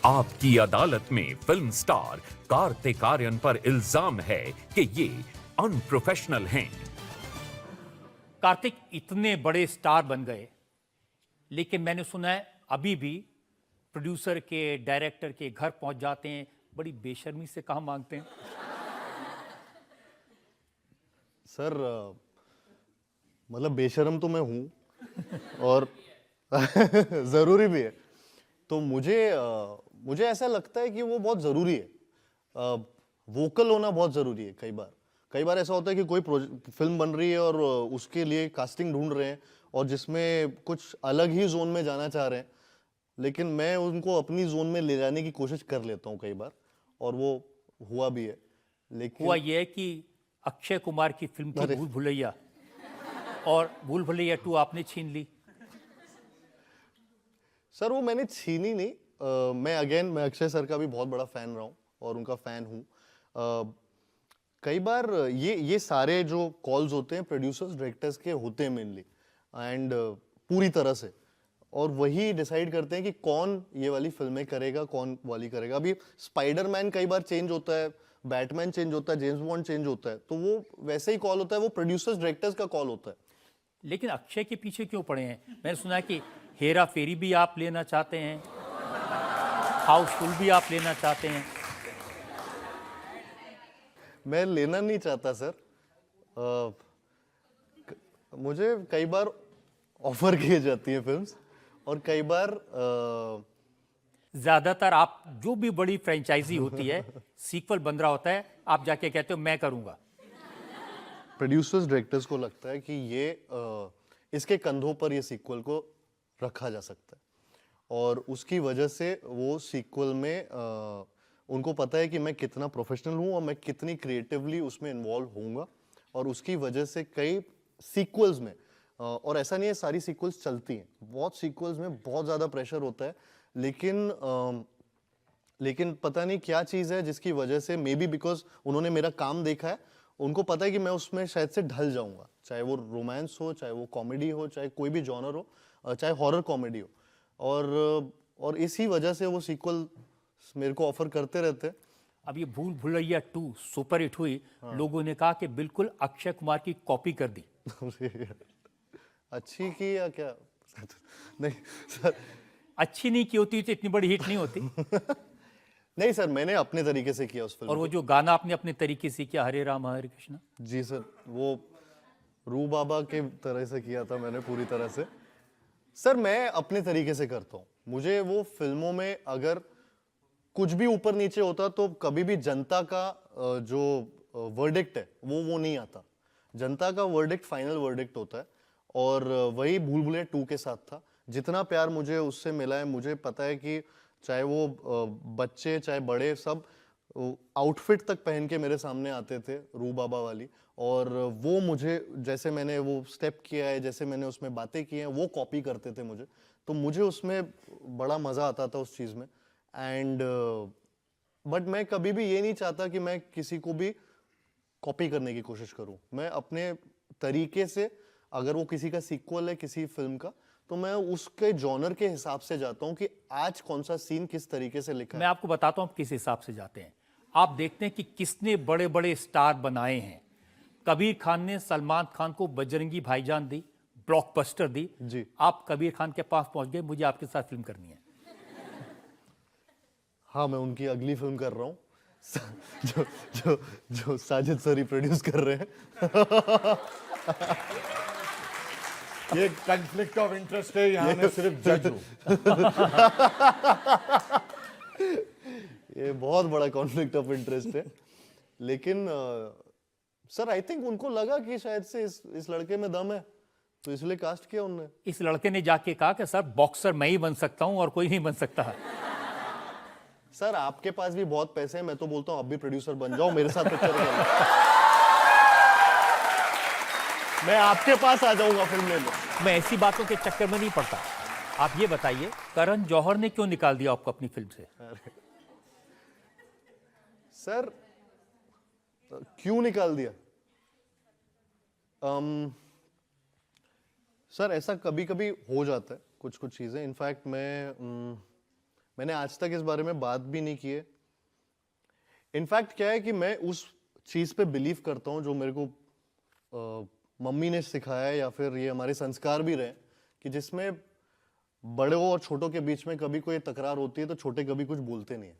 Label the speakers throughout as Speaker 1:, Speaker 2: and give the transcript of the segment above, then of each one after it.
Speaker 1: आपकी अदालत में फिल्म स्टार कार्तिक आर्यन पर इल्जाम है कि ये अनप्रोफेशनल हैं।
Speaker 2: कार्तिक इतने बड़े स्टार बन गए, लेकिन मैंने सुना है अभी भी प्रोड्यूसर के, डायरेक्टर के घर पहुंच जाते हैं, बड़ी बेशर्मी से काम मांगते हैं।
Speaker 3: सर मतलब बेशर्म तो मैं हूँ और ज़रूरी भी है। तो मुझे ऐसा लगता है कि वो बहुत ज़रूरी है। वोकल होना बहुत ज़रूरी है। कई बार ऐसा होता है कि कोई फिल्म बन रही है और उसके लिए कास्टिंग ढूंढ रहे हैं और जिसमें कुछ अलग ही जोन में जाना चाह रहे हैं, लेकिन मैं उनको अपनी जोन में ले जाने की कोशिश कर लेता हूँ कई बार, और वो हुआ भी है। लेकिन
Speaker 2: हुआ ये है कि अक्षय कुमार की फिल्म थी भूल भुलैया, और भूल भुलैया 2 आपने छीन ली।
Speaker 3: सर वो मैंने छीनी नहीं। मैं अक्षय सर का भी बहुत बड़ा फैन रहा हूँ और उनका फैन हूँ। कई बार ये सारे जो कॉल्स होते हैं प्रोड्यूसर्स डायरेक्टर्स के होते हैं मेनली, एंड पूरी तरह से, और वही डिसाइड करते हैं कि कौन ये वाली फिल्में करेगा, कौन वाली करेगा। अभी स्पाइडरमैन कई बार चेंज होता है, बैटमैन चेंज होता है, जेम्स बॉन्ड चेंज होता है, तो वो वैसे ही कॉल होता है, वो प्रोड्यूसर्स डायरेक्टर्स का कॉल होता है।
Speaker 2: लेकिन अक्षय के पीछे क्यों पड़े हैं? मैंने सुना है कि हेरा फेरी भी आप लेना चाहते हैं, हाउसफुल भी आप लेना चाहते हैं।
Speaker 3: मैं लेना नहीं चाहता सर। मुझे कई बार ऑफर की जाती है फिल्म्स, और कई बार
Speaker 2: ज्यादातर आप जो भी बड़ी फ्रेंचाइजी होती है, सीक्वल बन रहा होता है, आप जाके कहते हो मैं करूंगा।
Speaker 3: प्रोड्यूसर्स डायरेक्टर्स को लगता है कि ये इसके कंधों पर ये सीक्वल को रखा जा सकता है, और उसकी वजह से वो सीक्वल में उनको पता है कि मैं कितना प्रोफेशनल हूँ और मैं कितनी क्रिएटिवली उसमें इन्वॉल्व होऊंगा, और उसकी वजह से कई सीक्वल्स में, और ऐसा नहीं है सारी सीक्वल्स चलती हैं, बहुत सीक्वल्स में बहुत ज़्यादा प्रेशर होता है, लेकिन पता नहीं क्या चीज़ है जिसकी वजह से, मे बी बिकॉज उन्होंने मेरा काम देखा है, उनको पता है कि मैं उसमें शायद से ढल जाऊंगा, चाहे वो रोमांस हो, चाहे वो कॉमेडी हो, चाहे कोई भी जॉनर हो, चाहे हॉरर कॉमेडी हो, और इसी वजह से वो सीक्वल मेरे को ऑफर करते रहते हैं।
Speaker 2: अब ये भूल भुलैया 2 सुपर हिट हुई, लोगों ने कहा कि बिल्कुल अक्षय कुमार की कॉपी कर दी।
Speaker 3: अच्छी की या क्या? नहीं सर,
Speaker 2: अच्छी नहीं की होती तो इतनी बड़ी हिट नहीं होती।
Speaker 3: नहीं सर, मैंने अपने तरीके से किया उस फिल्म
Speaker 2: और वो
Speaker 3: को।
Speaker 2: जो गाना आपने अपने तरीके से किया, हरे राम हरे कृष्णा।
Speaker 3: जी सर, वो रू बाबा के तरह से किया था मैंने, पूरी तरह से। सर मैं अपने तरीके से करता हूँ। मुझे वो फिल्मों में अगर कुछ भी ऊपर नीचे होता तो कभी भी जनता का जो वर्डिक्ट है वो नहीं आता। जनता का वर्डिक्ट फाइनल वर्डिक्ट होता है, और वही भूल भुलैया 2 के साथ था। जितना प्यार मुझे उससे मिला है, मुझे पता है कि चाहे वो बच्चे चाहे बड़े, सब आउटफिट तक पहन के मेरे सामने आते थे रू बाबा वाली, और वो मुझे, जैसे मैंने वो स्टेप किया है, जैसे मैंने उसमें बातें की हैं, वो कॉपी करते थे मुझे, तो मुझे उसमें बड़ा मज़ा आता था उस चीज़ में। एंड बट मैं कभी भी ये नहीं चाहता कि मैं किसी को भी कॉपी करने की कोशिश करूं। मैं अपने तरीके से, अगर वो किसी का सीक्वल है किसी फिल्म का, तो मैं उसके जॉनर के हिसाब से जाता हूं कि आज कौन सा सीन किस तरीके से लिखा है।
Speaker 2: मैं आपको बताता हूं आप किस हिसाब से जाते हैं। आप देखते हैं कि किसने बड़े बड़े स्टार बनाए हैं। कबीर खान ने सलमान खान को बजरंगी भाईजान दी, ब्लॉकबस्टर दी।
Speaker 3: जी।
Speaker 2: आप कबीर खान के पास पहुंच गए, मुझे आपके साथ फिल्म करनी है।
Speaker 3: हाँ, मैं उनकी अगली फिल्म कर रहा हूँ जो जो जो साजिद सरी प्रोड्यूस कर रहे हैं।
Speaker 4: ये कॉन्फ्लिक्ट ऑफ इंटरेस्ट है, यहाँ मैं सिर्फ जज हूँ।
Speaker 3: ये बहुत बड़ा कॉन्फ्लिक्ट ऑफ इंटरेस्ट है, लेकिन सर आई थिंक उनको लगा कि शायद से इस लड़के में दम है, तो इसलिए कास्ट किया उन्होंने।
Speaker 2: इस लड़के ने जाके कहा कि सर बॉक्सर मैं ही बन सकता हूं और कोई नहीं बन सकता।
Speaker 3: सर आपके पास भी बहुत पैसे हैं, मैं तो बोलता हूँ आप भी प्रोड्यूसर बन जाओ, मेरे साथ पिक्चर करो। मैं आपके पास आ जाऊंगा फिल्म लेने।
Speaker 2: मैं ऐसी बातों के चक्कर में नहीं पड़ता। आप ये बताइए, करण जौहर ने क्यों निकाल दिया आपको अपनी फिल्म से?
Speaker 3: सर क्यों निकाल दिया? सर ऐसा कभी कभी हो जाता है, कुछ चीजें। इनफैक्ट मैंने आज तक इस बारे में बात भी नहीं की है। इनफैक्ट क्या है कि मैं उस चीज़ पे बिलीव करता हूँ जो मेरे को मम्मी ने सिखाया है, या फिर ये हमारे संस्कार भी रहे कि जिसमें बड़ों और छोटों के बीच में कभी कोई तकरार होती है तो छोटे कभी कुछ बोलते नहीं है।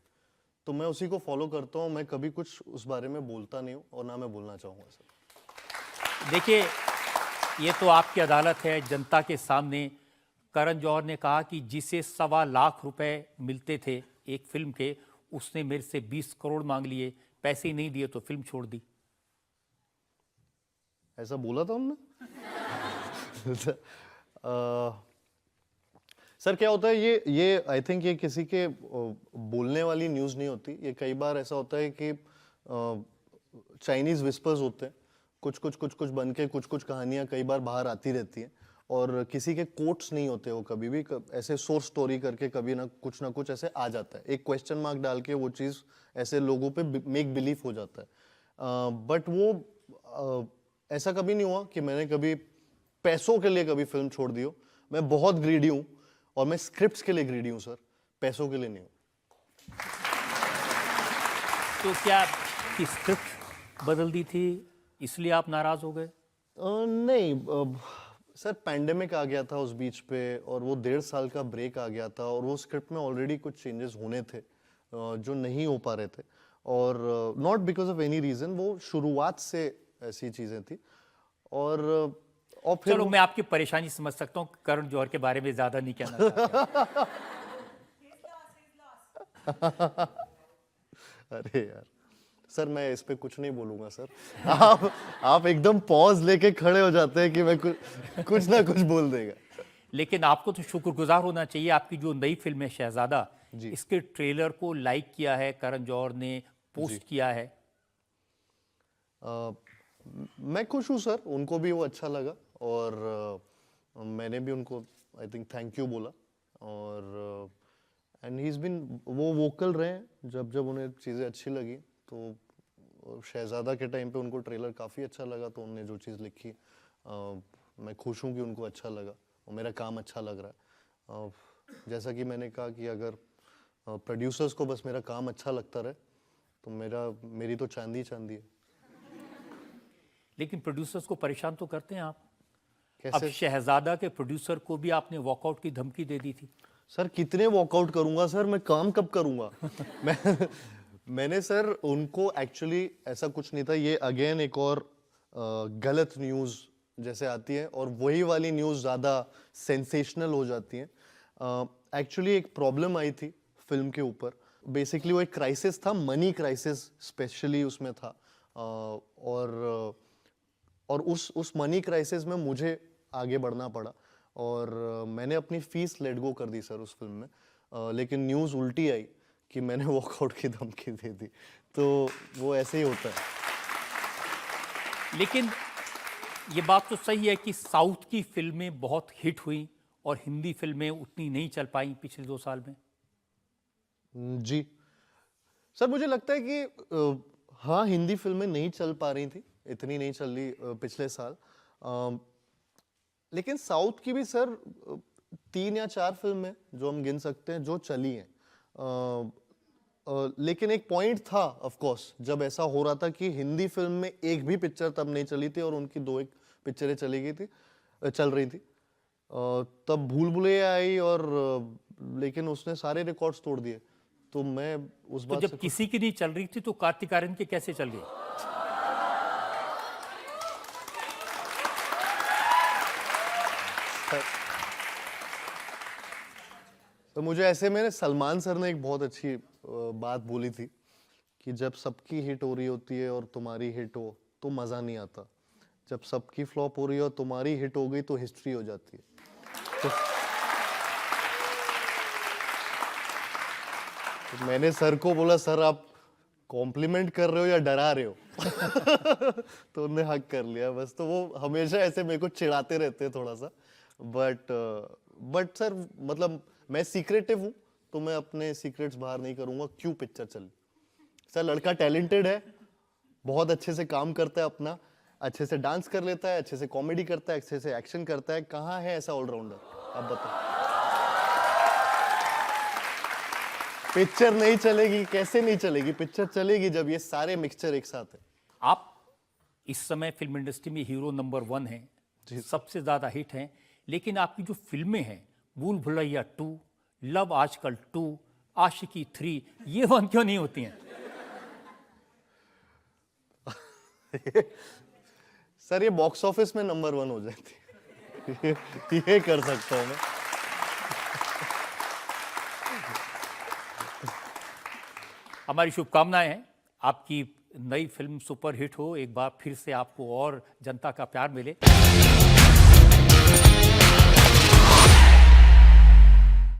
Speaker 3: तो मैं उसी को फॉलो करता हूँ। मैं कभी कुछ उस बारे में बोलता नहीं हूँ और ना मैं बोलना चाहूँगा सर।
Speaker 2: देखिए, ये तो आपकी अदालत है जनता के सामने। करण जौहर ने कहा कि जिसे 1.25 लाख रुपए मिलते थे एक फिल्म के, उसने मेरे से 20 करोड़ मांग लिए, पैसे ही नहीं दिए तो फिल्म छोड़ दी।
Speaker 3: ऐसा बोला था हमने? सर क्या होता है, ये आई थिंक ये किसी के बोलने वाली न्यूज़ नहीं होती। ये कई बार ऐसा होता है कि चाइनीज विस्पर्स होते हैं, कुछ कुछ बन के कुछ कहानियां कई बार बाहर आती रहती हैं, और किसी के कोट्स नहीं होते। वो कभी भी ऐसे सोर्स स्टोरी करके कभी ना कुछ ऐसे आ जाता है, एक क्वेश्चन मार्क डाल के वो चीज़ ऐसे लोगों पे मेक बिलीव हो जाता है। बट वो ऐसा कभी नहीं हुआ कि मैंने कभी पैसों के लिए कभी फिल्म छोड़ दी हो। मैं बहुत ग्रीडी हूँ और मैं स्क्रिप्ट्स के लिए ग्रीडी हूँ सर, पैसों के लिए नहीं हूँ।
Speaker 2: तो क्या आपकी स्क्रिप्ट बदल दी थी इसलिए आप नाराज हो गए?
Speaker 3: नहीं सर, पैंडेमिक आ गया था उस बीच पे, और वो 1.5 साल का ब्रेक आ गया था, और वो स्क्रिप्ट में ऑलरेडी कुछ चेंजेस होने थे जो नहीं हो पा रहे थे, और not because of any reason, वो शुरुआत से ऐसी चीजें थी। और फिर
Speaker 2: चलो, मैं आपकी परेशानी समझ सकता हूँ, करण जौहर के बारे में ज्यादा नहीं कहना चाहता।
Speaker 3: अरे यार सर, मैं इस पे कुछ नहीं बोलूंगा सर। आप एकदम पॉज लेके खड़े हो जाते हैं कि मैं कुछ ना कुछ बोल देगा।
Speaker 2: लेकिन आपको तो शुक्रगुजार होना चाहिए, आपकी जो नई फिल्म है शहजादा, इसके ट्रेलर को लाइक किया है करण जौहर ने, पोस्ट किया है।
Speaker 3: मैं खुश हूँ सर, उनको भी वो अच्छा लगा, और मैंने भी उनको आई थिंक थैंक यू बोला, और एंड ही इज बीन, वो वोकल रहे हैं जब उन्हें चीज़ें अच्छी लगी। तो शहजादा के टाइम पे उनको ट्रेलर काफ़ी अच्छा लगा, तो उन्होंने जो चीज़ लिखी, मैं खुश हूँ कि उनको अच्छा लगा और मेरा काम अच्छा लग रहा है। जैसा कि मैंने कहा कि अगर प्रोड्यूसर्स को बस मेरा काम अच्छा लगता रहे तो मेरी तो चांदी चांदी है।
Speaker 2: लेकिन प्रोड्यूसर्स को परेशान तो करते हैं आप।
Speaker 3: कैसे?
Speaker 2: अब शहजादा के प्रोड्यूसर को भी आपने वॉकआउट की धमकी दे दी थी।
Speaker 3: सर कितने वॉकआउट करूंगा सर, मैं काम कब करूंगा? मैंने सर उनको एक्चुअली ऐसा कुछ नहीं था, ये अगेन एक और गलत न्यूज़ जैसे आती है, और वही वाली न्यूज़ ज़्यादा सेंसेशनल हो जाती है। एक्चुअली एक प्रॉब्लम आई थी फिल्म के ऊपर, बेसिकली वो एक क्राइसिस था, मनी क्राइसिस स्पेशली उसमें था, और उस मनी क्राइसिस में मुझे आगे बढ़ना पड़ा, और मैंने अपनी फीस लेट गो कर दी सर उस फिल्म में। लेकिन न्यूज़ उल्टी आई कि मैंने वॉकआउट की धमकी दे दी, तो वो ऐसे ही होता है।
Speaker 2: लेकिन ये बात तो सही है कि साउथ की फिल्में बहुत हिट हुई और हिंदी फिल्में उतनी नहीं चल पाई पिछले 2 साल में।
Speaker 3: जी सर, मुझे लगता है कि हाँ, हिंदी फिल्में नहीं चल पा रही थी, इतनी नहीं चल रही पिछले साल, लेकिन साउथ की भी सर 3 या 4 फिल्में जो हम गिन सकते हैं जो चली हैं। लेकिन एक पॉइंट था ऑफ कोर्स जब ऐसा हो रहा था कि हिंदी फिल्म में एक भी पिक्चर तब नहीं चली थी और उनकी 2-1 पिक्चरें चल रही थी। तब भूल भुलैया आई, और लेकिन उसने सारे रिकॉर्ड्स तोड़ दिए। तो मैं उस
Speaker 2: तो
Speaker 3: बात
Speaker 2: जब
Speaker 3: से
Speaker 2: किसी की नहीं चल रही थी तो कार्तिक आर्यन के कैसे चल गई?
Speaker 3: तो मुझे ऐसे में सलमान सर ने एक बहुत अच्छी बात बोली थी कि जब सबकी हिट हो रही होती है और तुम्हारी हिट हो तो मज़ा नहीं आता, जब सबकी फ्लॉप हो रही है और तुम्हारी हिट हो गई तो हिस्ट्री हो जाती है। तो मैंने सर को बोला, सर आप कॉम्प्लीमेंट कर रहे हो या डरा रहे हो? तो उन्होंने हक कर लिया बस। तो वो हमेशा ऐसे मेरे को चिढ़ाते रहते हैं थोड़ा सा, बट सर मतलब मैं सीक्रेटिव हूँ, तो मैं अपने सीक्रेट्स बाहर नहीं करूंगा। क्यों पिक्चर चली सर, लड़का टैलेंटेड है, बहुत अच्छे से काम करता है अपना, अच्छे से डांस कर लेता है, अच्छे से कॉमेडी करता है, अच्छे से एक्शन करता है। कहाँ है ऐसा ऑलराउंडर, आप बताओ। पिक्चर नहीं चलेगी, कैसे नहीं चलेगी? पिक्चर चलेगी जब ये सारे मिक्सचर एक साथ है।
Speaker 2: आप इस समय फिल्म इंडस्ट्री में हीरो नंबर 1 हैं, सबसे ज्यादा हिट हैं, लेकिन आपकी जो फिल्में हैं, भूल भुलैया 2, लव आजकल 2, आशिकी 3, ये 1 क्यों नहीं होती हैं?
Speaker 3: सर ये बॉक्स ऑफिस में नंबर 1 हो जाती है। ये कर सकता हूँ मैं।
Speaker 2: हमारी शुभकामनाएं हैं आपकी नई फिल्म सुपर हिट हो, एक बार फिर से आपको और जनता का प्यार मिले।